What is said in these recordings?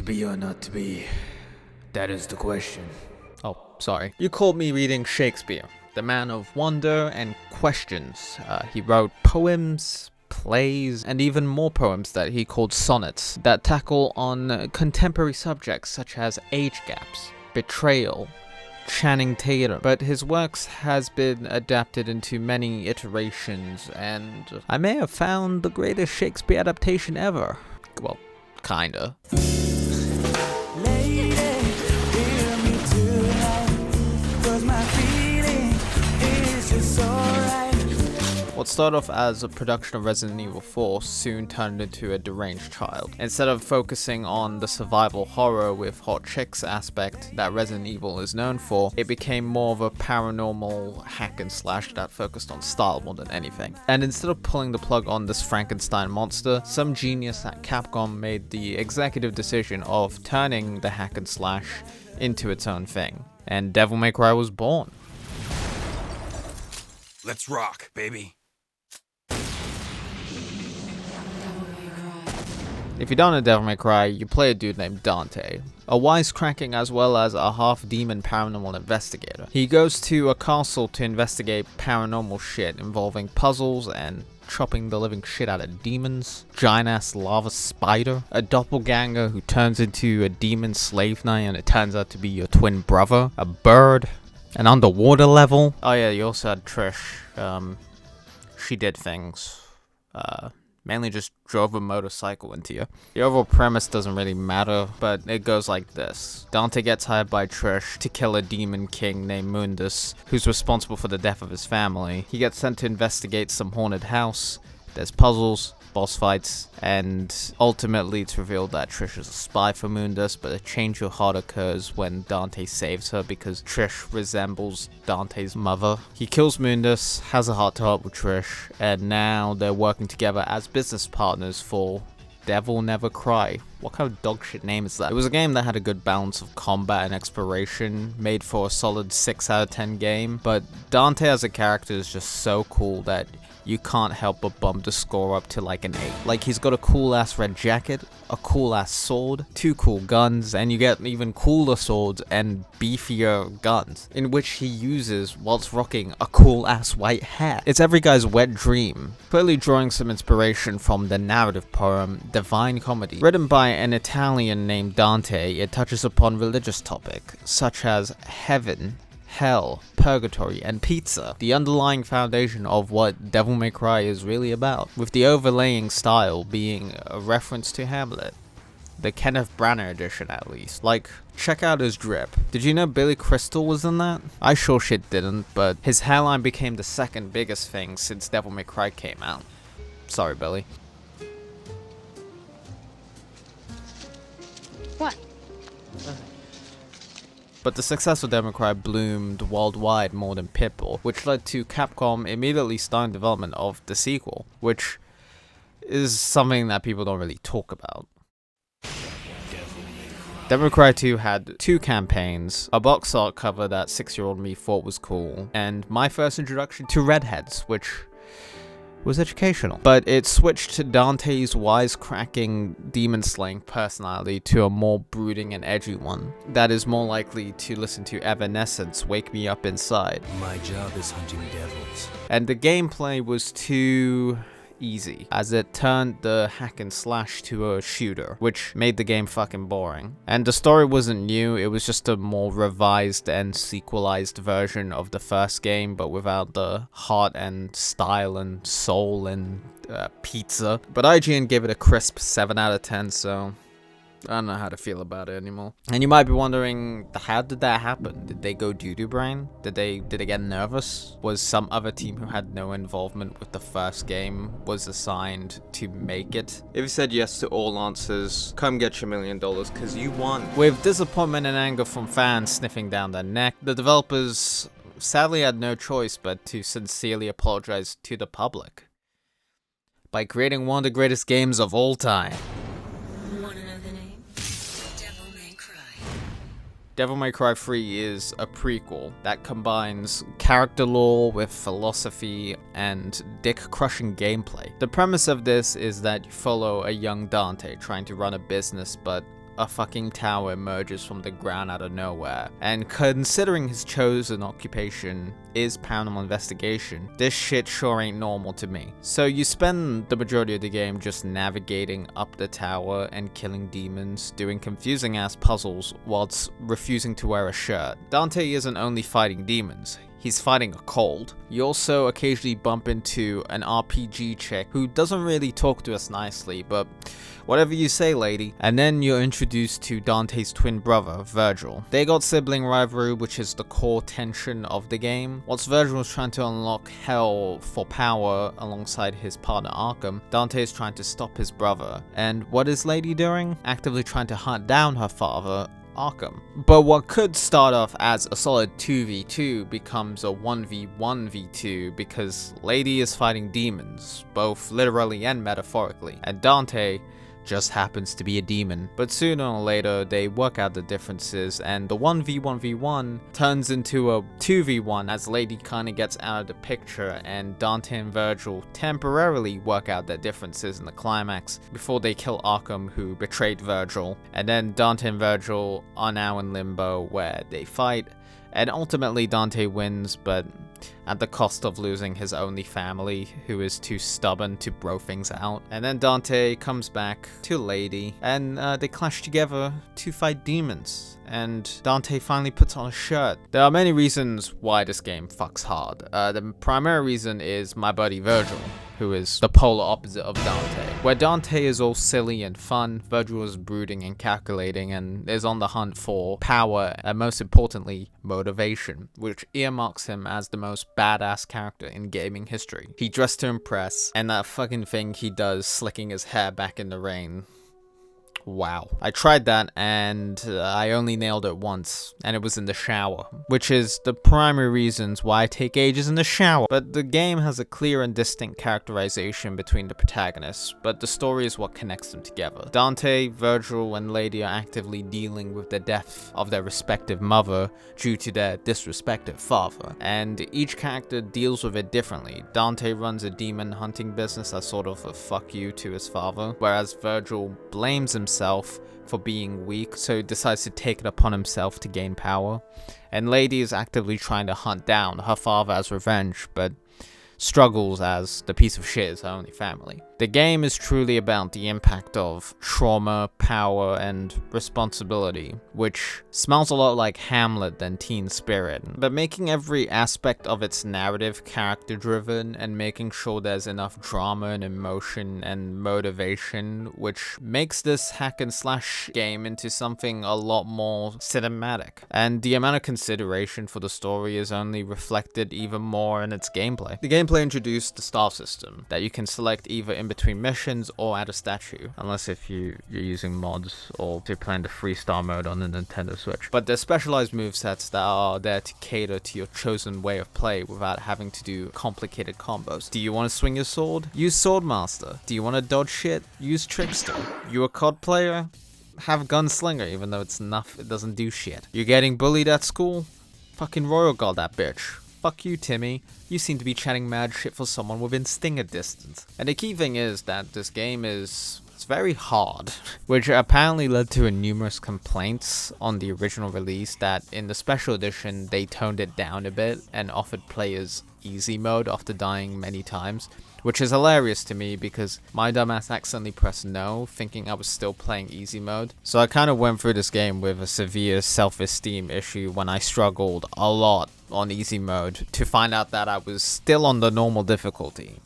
be or not to be? That is the question. Oh, sorry. You called me reading Shakespeare, the man of wonder and questions. He wrote poems, plays, and even more poems that he called sonnets that tackle on contemporary subjects such as age gaps, betrayal, Channing Tatum. But his works has been adapted into many iterations, and I may have found the greatest Shakespeare adaptation ever. Well, kinda. What started off as a production of Resident Evil 4 soon turned into a deranged child. Instead of focusing on the survival horror with hot chicks aspect that Resident Evil is known for, it became more of a paranormal hack and slash that focused on style more than anything. And instead of pulling the plug on this Frankenstein monster, some genius at Capcom made the executive decision of turning the hack and slash into its own thing. And Devil May Cry was born. Let's rock, baby. If you don't know Devil May Cry, you play a dude named Dante, a wisecracking as well as a half-demon paranormal investigator. He goes to a castle to investigate paranormal shit involving puzzles and chopping the living shit out of demons, giant-ass lava spider, a doppelganger who turns into a demon slave knight and it turns out to be your twin brother, a bird, an underwater level. Oh yeah, you also had Trish. She did things. Mainly just drove a motorcycle into you. The overall premise doesn't really matter, but it goes like this. Dante gets hired by Trish to kill a demon king named Mundus, who's responsible for the death of his family. He gets sent to investigate some haunted house. There's puzzles, boss fights, and ultimately it's revealed that Trish is a spy for Mundus, but a change of heart occurs when Dante saves her because Trish resembles Dante's mother. He kills Mundus, has a heart-to-heart with Trish, and now they're working together as business partners for Devil Never Cry. What kind of dogshit name is that? It was a game that had a good balance of combat and exploration, made for a solid 6 out of 10 game, but Dante as a character is just so cool that you can't help but bump the score up to like an 8. Like, he's got a cool ass red jacket, a cool ass sword, 2 cool guns, and you get even cooler swords and beefier guns, in which he uses whilst rocking a cool ass white hat. It's every guy's wet dream, clearly drawing some inspiration from the narrative poem Divine Comedy. Written by an Italian named Dante, it touches upon religious topics such as heaven, hell, purgatory, and pizza, the underlying foundation of what Devil May Cry is really about, with the overlaying style being a reference to Hamlet. The Kenneth Branagh edition, at least. Like, check out his drip. Did you know Billy Crystal was in that? I sure shit didn't, but his hairline became the second biggest thing since Devil May Cry came out. Sorry, Billy. What? But the success of Devil May Cry bloomed worldwide more than Pitbull, which led to Capcom immediately starting development of the sequel, which is something that people don't really talk about. Devil May Cry 2 had 2 campaigns, a box art cover that 6-year-old me thought was cool, and my first introduction to redheads, which was educational. But it switched to Dante's wisecracking demon-slaying personality to a more brooding and edgy one that is more likely to listen to Evanescence Wake Me Up Inside. My job is hunting devils. And the gameplay was too easy, as it turned the hack and slash to a shooter, which made the game fucking boring. And the story wasn't new, it was just a more revised and sequelized version of the first game, but without the heart and style and soul and pizza. But IGN gave it a crisp 7 out of 10, so I don't know how to feel about it anymore. And you might be wondering, how did that happen? Did they go doo-doo brain? Did they get nervous? Was some other team who had no involvement with the first game was assigned to make it? If you said yes to all answers, come get your $1 million, cause you won. With disappointment and anger from fans sniffing down their neck, the developers sadly had no choice but to sincerely apologize to the public by creating one of the greatest games of all time. Devil May Cry 3 is a prequel that combines character lore with philosophy and dick-crushing gameplay. The premise of this is that you follow a young Dante trying to run a business, but a fucking tower emerges from the ground out of nowhere. And considering his chosen occupation is paranormal investigation, this shit sure ain't normal to me. So you spend the majority of the game just navigating up the tower and killing demons, doing confusing ass puzzles whilst refusing to wear a shirt. Dante isn't only fighting demons, he's fighting a cold. You also occasionally bump into an RPG chick who doesn't really talk to us nicely, but whatever you say, lady. And then you're introduced to Dante's twin brother, Virgil. They got sibling rivalry, which is the core tension of the game. Whilst Virgil is trying to unlock hell for power alongside his partner Arkham, Dante is trying to stop his brother. And what is Lady doing? Actively trying to hunt down her father, Arkham. But what could start off as a solid 2v2 becomes a 1v1v2 because Lady is fighting demons, both literally and metaphorically, and Dante just happens to be a demon. But sooner or later they work out the differences and the 1v1v1 turns into a 2v1 as Lady kinda gets out of the picture and Dante and Virgil temporarily work out their differences in the climax before they kill Arkham, who betrayed Virgil. And then Dante and Virgil are now in limbo where they fight, and ultimately Dante wins, but at the cost of losing his only family, who is too stubborn to bro things out. And then Dante comes back to Lady, and they clash together to fight demons. And Dante finally puts on a shirt. There are many reasons why this game fucks hard. The primary reason is my buddy Virgil, who is the polar opposite of Dante. Where Dante is all silly and fun, Virgil is brooding and calculating and is on the hunt for power and most importantly, motivation, which earmarks him as the most badass character in gaming history. He dressed to impress, and that fucking thing he does slicking his hair back in the rain. Wow. I tried that and I only nailed it once, and it was in the shower, which is the primary reasons why I take ages in the shower. But the game has a clear and distinct characterization between the protagonists, but the story is what connects them together. Dante, Virgil, and Lady are actively dealing with the death of their respective mother due to their disrespected father, and each character deals with it differently. Dante runs a demon hunting business as sort of a fuck you to his father, whereas Virgil blames himself for being weak, so he decides to take it upon himself to gain power. And Lady is actively trying to hunt down her father as revenge, but struggles as the piece of shit is her only family. The game is truly about the impact of trauma, power, and responsibility, which smells a lot like Hamlet than Teen Spirit, but making every aspect of its narrative character-driven and making sure there's enough drama and emotion and motivation, which makes this hack-and-slash game into something a lot more cinematic. And the amount of consideration for the story is only reflected even more in its gameplay. The gameplay introduced the star system, that you can select either in between missions or add a statue, unless if you're using mods or if you're playing the freestyle mode on the Nintendo Switch. But there's specialized movesets that are there to cater to your chosen way of play without having to do complicated combos. Do you want to swing your sword? Use Swordmaster. Do you want to dodge shit? Use Trickster. You a COD player? Have Gunslinger, even though it doesn't do shit. You're getting bullied at school? Fucking Royal Guard that bitch. Fuck you, Timmy. You seem to be chatting mad shit for someone within stinger distance. And the key thing is that this game it's very hard, which apparently led to numerous complaints on the original release that in the special edition they toned it down a bit and offered players easy mode after dying many times, which is hilarious to me because my dumbass accidentally pressed no, thinking I was still playing easy mode. So I kind of went through this game with a severe self-esteem issue when I struggled a lot on easy mode to find out that I was still on the normal difficulty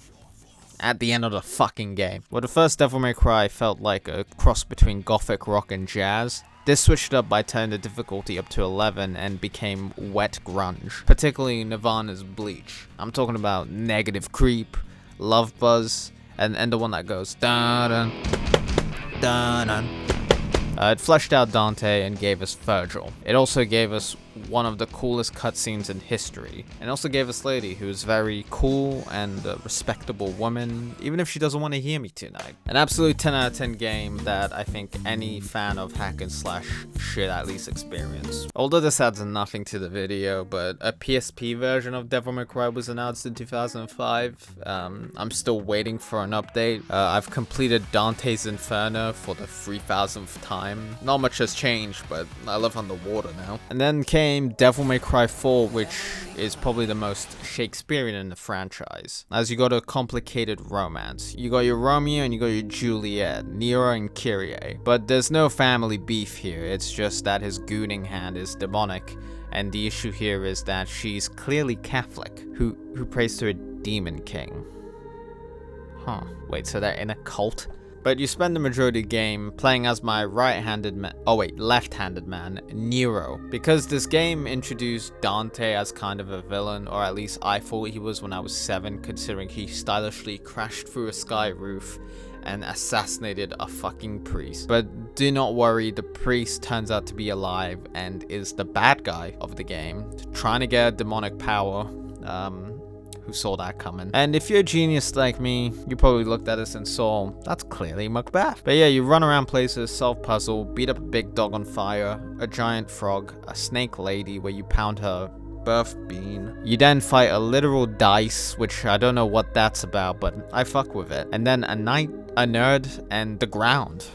at the end of the fucking game. Well, the first Devil May Cry felt like a cross between gothic rock and jazz. This switched up by turning the difficulty up to 11 and became wet grunge, particularly Nirvana's Bleach. I'm talking about Negative Creep, Love Buzz, and the one that goes dun dun dun. It fleshed out Dante and gave us Virgil. It also gave us one of the coolest cutscenes in history. And also gave us Lady, who's very cool and a respectable woman, even if she doesn't want to hear me tonight. An absolute 10 out of 10 game that I think any fan of hack and slash should at least experience. Although this adds nothing to the video, but a PSP version of Devil May Cry was announced in 2005. I'm still waiting for an update. I've completed Dante's Inferno for the 3000th time. Not much has changed, but I live on the water now. And then came Devil May Cry 4, which is probably the most Shakespearean in the franchise, as you got a complicated romance. You got your Romeo and you got your Juliet, Nero and Kyrie. But there's no family beef here, it's just that his gooning hand is demonic, and the issue here is that she's clearly Catholic, who prays to a demon king. Huh, wait, so they're in a cult? But you spend the majority of the game playing as my left-handed man, Nero. Because this game introduced Dante as kind of a villain, or at least I thought he was when I was 7, considering he stylishly crashed through a sky roof and assassinated a fucking priest. But do not worry, the priest turns out to be alive and is the bad guy of the game, trying to get demonic power. Who saw that coming? And if you're a genius like me, you probably looked at this and saw, that's clearly Macbeth. But yeah, you run around places, solve puzzle, beat up a big dog on fire, a giant frog, a snake lady where you pound her birth bean. You then fight a literal dice, which I don't know what that's about, but I fuck with it. And then a knight, a nerd, and the ground.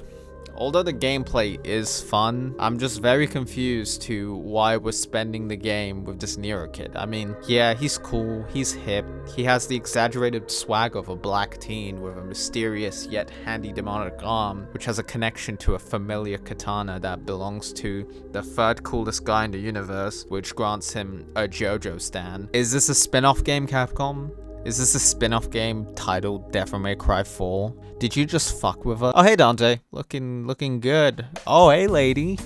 Although the gameplay is fun, I'm just very confused to why we're spending the game with this Nero kid. I mean, yeah, he's cool, he's hip, he has the exaggerated swag of a black teen with a mysterious yet handy demonic arm, which has a connection to a familiar katana that belongs to the third coolest guy in the universe, which grants him a JoJo stan. Is this a spin-off game, Capcom? Is this a spin-off game titled Devil May Cry 4? Did you just fuck with her? Oh, hey Dante. Looking good. Oh, hey lady.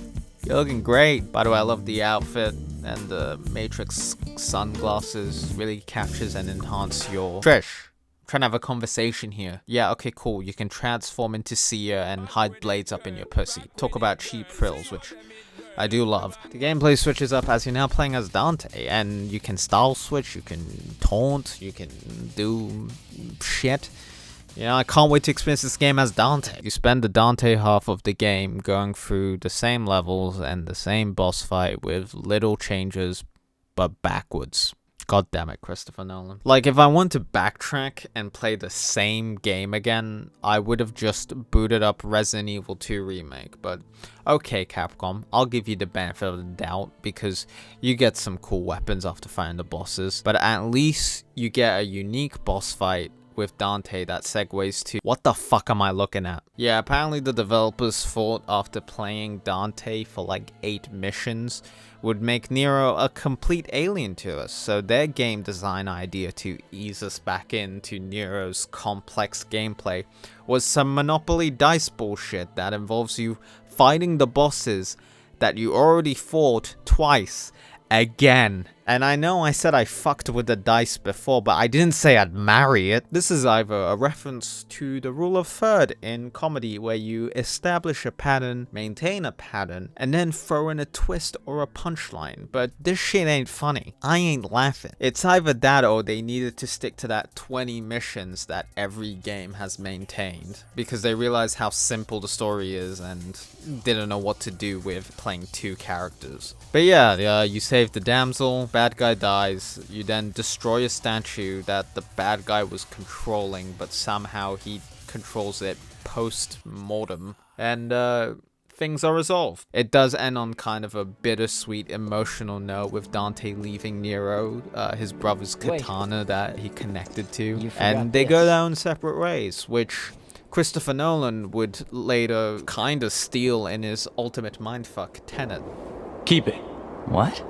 You're looking great. By the way, I love the outfit, and the Matrix sunglasses really captures and enhance your... Trish, I'm trying to have a conversation here. Yeah, okay, cool. You can transform into Sia and hide blades up in your pussy. Talk about cheap frills, which I do love. The gameplay switches up as you're now playing as Dante, and you can style switch, you can taunt, you can do shit. Yeah, I can't wait to experience this game as Dante. You spend the Dante half of the game going through the same levels and the same boss fight with little changes, but backwards. God damn it, Christopher Nolan. Like, if I want to backtrack and play the same game again, I would have just booted up Resident Evil 2 Remake. But okay, Capcom, I'll give you the benefit of the doubt because you get some cool weapons after fighting the bosses. But at least you get a unique boss fight with Dante that segues to what the fuck am I looking at? Yeah, apparently the developers thought after playing Dante for like 8 missions would make Nero a complete alien to us, so their game design idea to ease us back into Nero's complex gameplay was some Monopoly dice bullshit that involves you fighting the bosses that you already fought twice again. And I know I said I fucked with the dice before, but I didn't say I'd marry it. This is either a reference to the rule of third in comedy, where you establish a pattern, maintain a pattern, and then throw in a twist or a punchline. But this shit ain't funny. I ain't laughing. It's either that or they needed to stick to that 20 missions that every game has maintained, because they realized how simple the story is and didn't know what to do with playing 2 characters. But yeah, you save the damsel, bad guy dies, you then destroy a statue that the bad guy was controlling, but somehow he controls it post-mortem, and things are resolved. It does end on kind of a bittersweet emotional note with Dante leaving Nero, his brother's katana that he connected to, and they go down separate ways, which Christopher Nolan would later kind of steal in his ultimate mindfuck, Tenet. Keep it. What?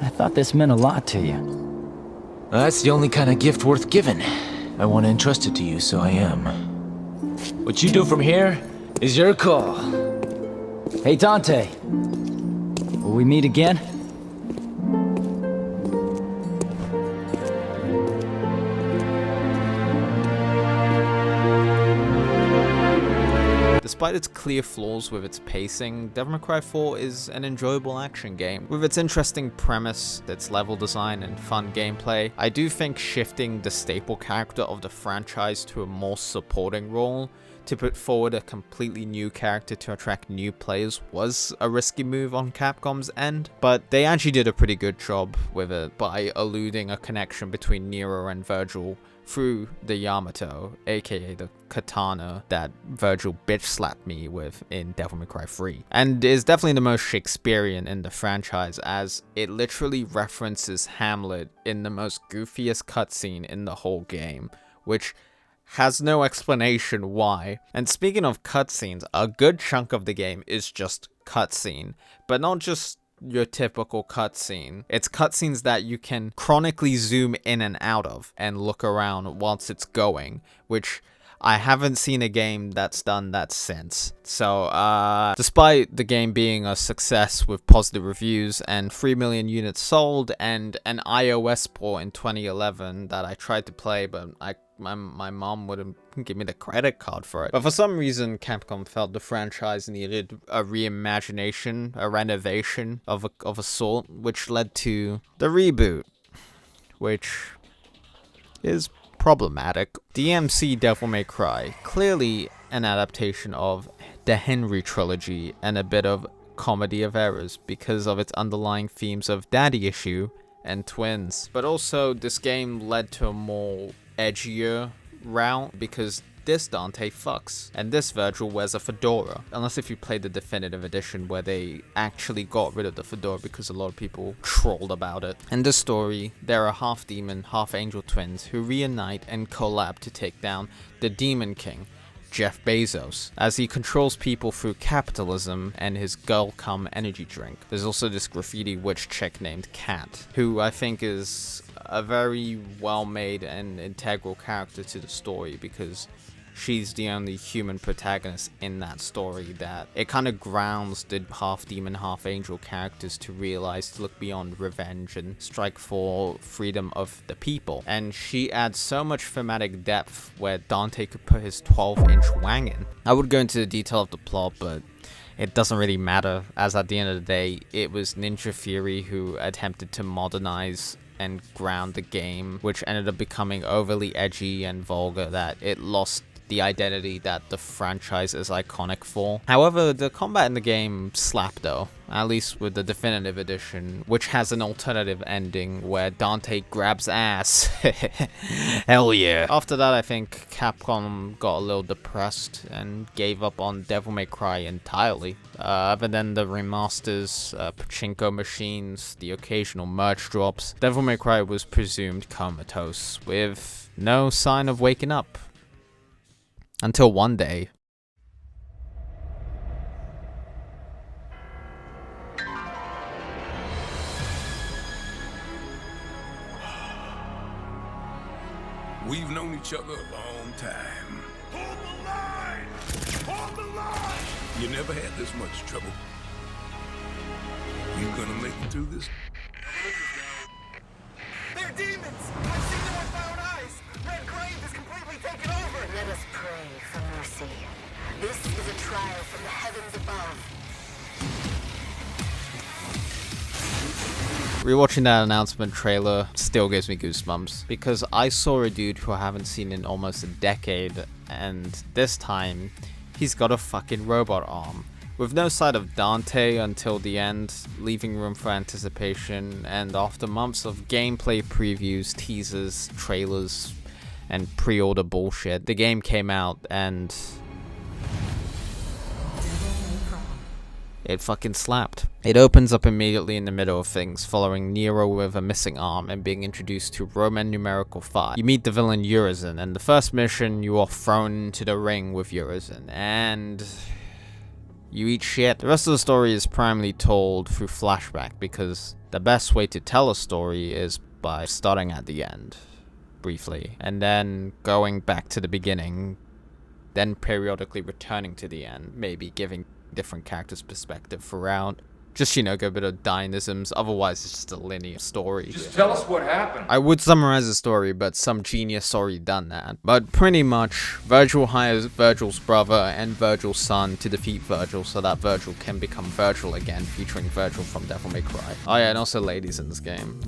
I thought this meant a lot to you. That's the only kind of gift worth giving. I want to entrust it to you, so I am. What you do from here is your call. Hey, Dante. Will we meet again? Despite despite its clear flaws with its pacing, Devil May Cry 4 is an enjoyable action game. With its interesting premise, its level design, and fun gameplay, I do think shifting the staple character of the franchise to a more supporting role to put forward a completely new character to attract new players was a risky move on Capcom's end, but they actually did a pretty good job with it by alluding a connection between Nero and Virgil through the Yamato, aka the katana that Virgil bitch slapped me with in Devil May Cry 3. And is definitely the most Shakespearean in the franchise, as it literally references Hamlet in the most goofiest cutscene in the whole game, which has no explanation why. And speaking of cutscenes, a good chunk of the game is just cutscene, but not just your typical cutscene. It's cutscenes that you can chronically zoom in and out of and look around whilst it's going, which I haven't seen a game that's done that since. So, despite the game being a success with positive reviews and 3 million units sold and an iOS port in 2011 that I tried to play, but my mom wouldn't give me the credit card for it. But for some reason, Capcom felt the franchise needed a reimagination, a renovation of a sort, which led to the reboot, which is problematic. DMC Devil May Cry, clearly an adaptation of the Henry trilogy and a bit of comedy of errors because of its underlying themes of daddy issue and twins. But also, this game led to a more edgier route because this Dante fucks, and this Virgil wears a fedora. Unless if you played the definitive edition where they actually got rid of the fedora because a lot of people trolled about it. In this story, there are half demon, half angel twins who reunite and collab to take down the Demon King, Jeff Bezos, as he controls people through capitalism and his girl cum energy drink. There's also this graffiti witch chick named Kat, who I think is a very well-made and integral character to the story because she's the only human protagonist in that story that it kind of grounds the half demon, half angel characters to realize to look beyond revenge and strike for freedom of the people. And she adds so much thematic depth where Dante could put his 12-inch wang in. I would go into the detail of the plot, but it doesn't really matter, as at the end of the day, it was Ninja Theory who attempted to modernize and ground the game, which ended up becoming overly edgy and vulgar that it lost the identity that the franchise is iconic for. However, the combat in the game slapped though, at least with the definitive edition, which has an alternative ending where Dante grabs ass. Hell yeah. After that, I think Capcom got a little depressed and gave up on Devil May Cry entirely. Other than the remasters, pachinko machines, the occasional merch drops, Devil May Cry was presumed comatose, with no sign of waking up. Until one day. We've known each other a long time. Hold the line! Hold the line! You never had this much trouble. You gonna make it through this? They're demons! I've seen them with my own eyes! Red Grave is completely taken over! Let us pray for mercy. This is a trial from the heavens above. Rewatching that announcement trailer still gives me goosebumps, because I saw a dude who I haven't seen in almost a decade, and this time, he's got a fucking robot arm. With no sight of Dante until the end, leaving room for anticipation, and after months of gameplay previews, teasers, trailers, and pre-order bullshit, the game came out and it fucking slapped. It opens up immediately in the middle of things, following Nero with a missing arm and being introduced to Roman numeral 5. You meet the villain Urizen, and the first mission, you are thrown into the ring with Urizen, and you eat shit. The rest of the story is primarily told through flashback, because the best way to tell a story is by starting at the end, briefly, and then going back to the beginning, then periodically returning to the end, maybe giving different characters' perspective throughout, Just, you know, get a bit of dynamisms. Otherwise, it's just a linear story. Just tell us what happened. I would summarize the story, but some genius already done that. But pretty much, Virgil hires Virgil's brother and Virgil's son to defeat Virgil so that Virgil can become Virgil again, featuring Virgil from Devil May Cry. Oh yeah, and also ladies in this game.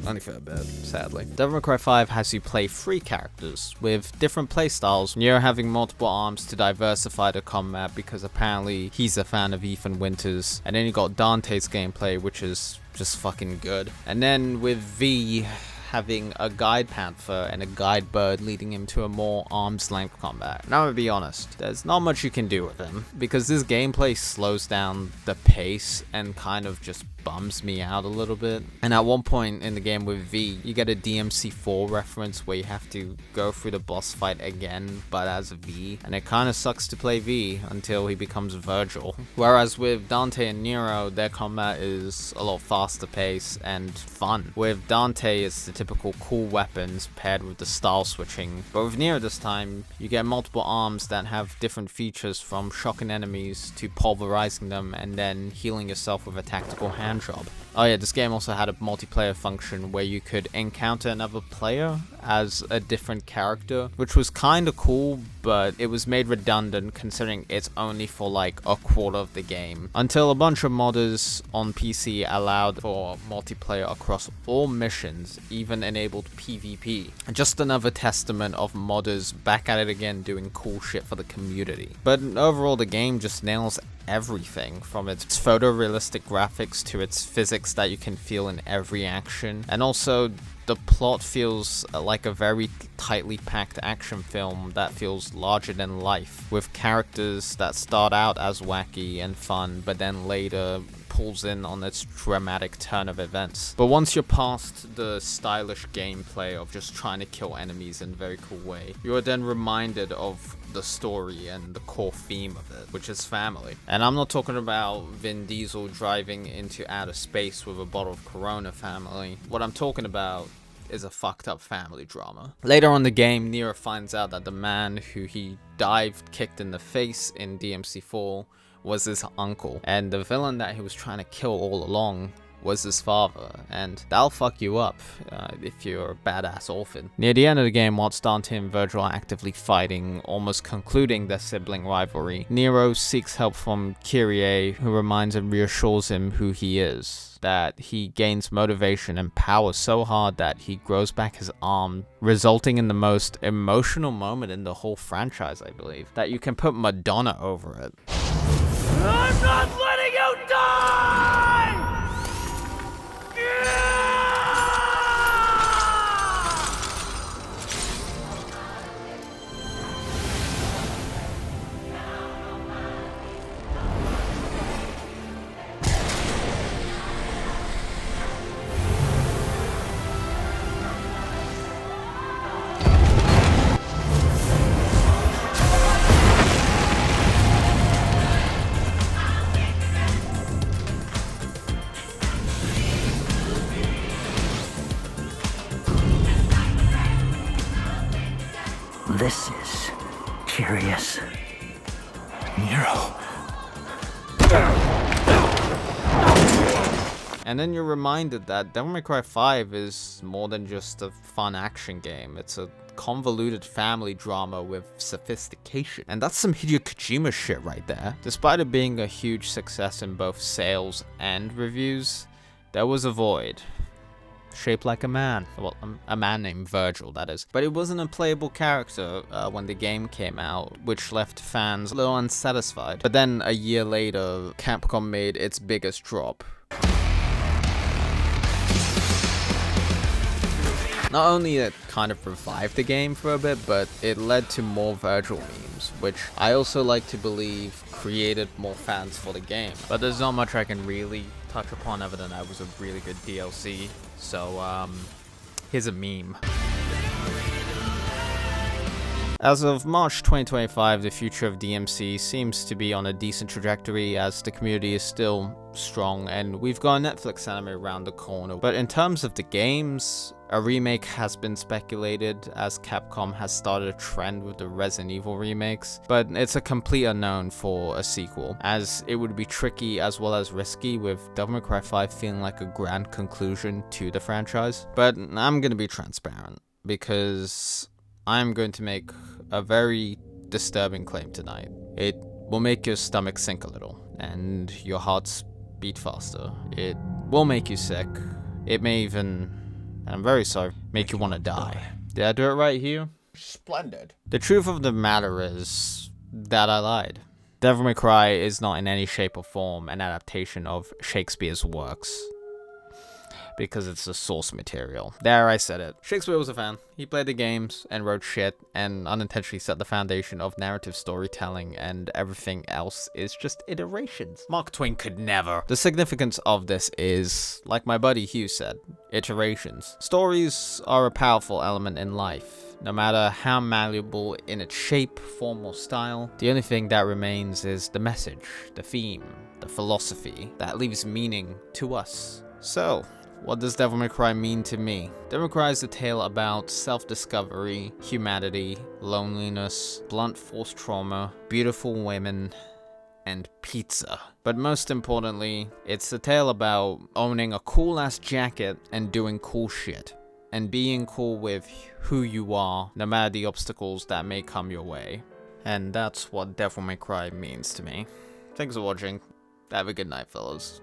Only for a bit, sadly. Devil May Cry 5 has you play 3 characters with different playstyles. Nero having multiple arms to diversify the combat because apparently he's a fan of Ethan Winters. And then you got Dante's gameplay, which is just fucking good. And then with V having a guide panther and a guide bird leading him to a more arm's length combat. Now, to be honest, there's not much you can do with him because this gameplay slows down the pace and kind of just bums me out a little bit. And at one point in the game with V, you get a DMC4 reference where you have to go through the boss fight again, but as V, and it kind of sucks to play V until he becomes Virgil. Whereas with Dante and Nero, their combat is a lot faster paced and fun. With Dante, it's the typical cool weapons paired with the style switching, but with Nero this time, you get multiple arms that have different features, from shocking enemies to pulverizing them and then healing yourself with a tactical hand job. Oh yeah, this game also had a multiplayer function where you could encounter another player as a different character, which was kinda cool, but it was made redundant considering it's only for like a quarter of the game, until a bunch of modders on PC allowed for multiplayer across all missions, even enabled PvP. Just another testament of modders back at it again doing cool shit for the community. But overall, the game just nails everything, from its photorealistic graphics to its physics that you can feel in every action, and also the plot feels like a very tightly packed action film that feels larger than life, with characters that start out as wacky and fun but then later pulls in on its dramatic turn of events. But once you're past the stylish gameplay of just trying to kill enemies in a very cool way, you are then reminded of the story and the core theme of it, which is family. And I'm not talking about Vin Diesel driving into outer space with a bottle of Corona family. What I'm talking about is a fucked up family drama. Later on in the game, Nero finds out that the man who he kicked in the face in DMC4 was his uncle, and the villain that he was trying to kill all along was his father, and that'll fuck you up if you're a badass orphan. Near the end of the game, whilst Dante and Virgil are actively fighting, almost concluding their sibling rivalry, Nero seeks help from Kyrie, who reminds and reassures him who he is, that he gains motivation and power so hard that he grows back his arm, resulting in the most emotional moment in the whole franchise, I believe, that you can put Madonna over it. I'm not letting you die! This is curious. Nero. And then you're reminded that Devil May Cry 5 is more than just a fun action game. It's a convoluted family drama with sophistication. And that's some Hideo Kojima shit right there. Despite it being a huge success in both sales and reviews, there was a void. Shaped like a man. Well, a man named Virgil, that is. But it wasn't a playable character when the game came out, which left fans a little unsatisfied. But then a year later, Capcom made its biggest drop. Not only it kind of revived the game for a bit, but it led to more Virgil memes, which I also like to believe created more fans for the game. But there's not much I can really touch upon other than that was a really good DLC. So, here's a meme. As of March 2025, the future of DMC seems to be on a decent trajectory as the community is still strong and we've got a Netflix anime around the corner. But in terms of the games, a remake has been speculated as Capcom has started a trend with the Resident Evil remakes, but it's a complete unknown for a sequel, as it would be tricky as well as risky, with Devil May Cry 5 feeling like a grand conclusion to the franchise. But I'm gonna be transparent, because I'm going to make a very disturbing claim tonight. It will make your stomach sink a little, and your hearts beat faster. It will make you sick. It may even, and I'm very sorry, make you want to die. Did I do it right here? Splendid. The truth of the matter is that I lied. Devil May Cry is not in any shape or form an adaptation of Shakespeare's works, because it's the source material. There, I said it. Shakespeare was a fan. He played the games and wrote shit and unintentionally set the foundation of narrative storytelling, and everything else is just iterations. Mark Twain could never. The significance of this is, like my buddy Hugh said, iterations. Stories are a powerful element in life. No matter how malleable in its shape, form, or style, the only thing that remains is the message, the theme, the philosophy that leaves meaning to us. So, what does Devil May Cry mean to me? Devil May Cry is a tale about self-discovery, humanity, loneliness, blunt force trauma, beautiful women, and pizza. But most importantly, it's a tale about owning a cool-ass jacket and doing cool shit, and being cool with who you are, no matter the obstacles that may come your way. And that's what Devil May Cry means to me. Thanks for watching. Have a good night, fellas.